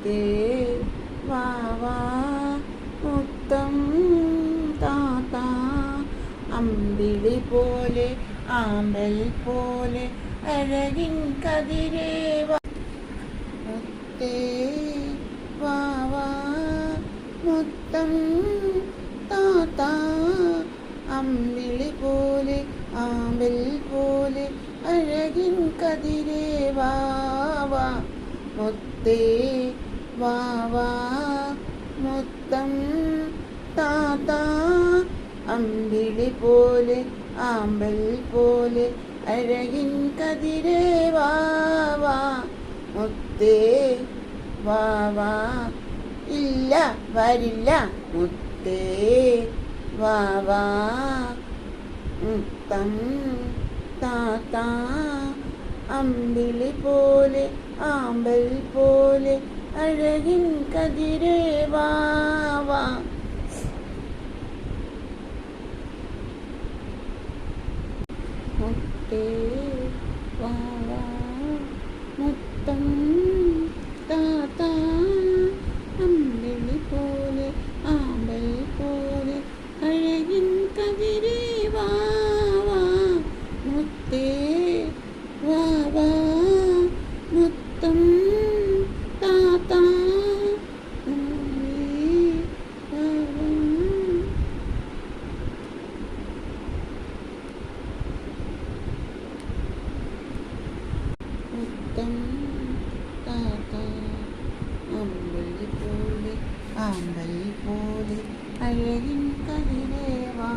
മുത്തേ വാ വാ മുത്തം താത്താ അമ്പിളി പോലെ ആമ്പൽ പോലെ അഴകിൻ കതിരേവ മുത്തേ വാ വാ മുത്തം താത്താ അമ്പിളി പോലെ ആമ്പൽ പോലെ അഴകിൻ കതിരേവാ മുത്തേ വാ വാ മുത്തം താത്താ അമ്പിളി പോലെ ആമ്പൽ പോലെ അഴകിൻ കതിരേവാ മുത്തേ വാ വാ ഇല്ല വരില്ല മുത്തേ വാ വാ മുത്തം താത്താ അമ്പിളി പോലെ ആമ്പൽ പോലെ അഴകിൻ കതിരേവാ മുത്തേ വാ വാ മുത്തം താത്താ അമ്പിളി പോലെ ആമ്പൽ പോലെ അഴകിൻ കതിരേവാ മുത്തേ വാ വാ മുത്തം താത്താ മുത്തം താത്താ അമ്പിളി പോലെ ആമ്പൽ പോലെ അഴകിൻ കതിരേവാ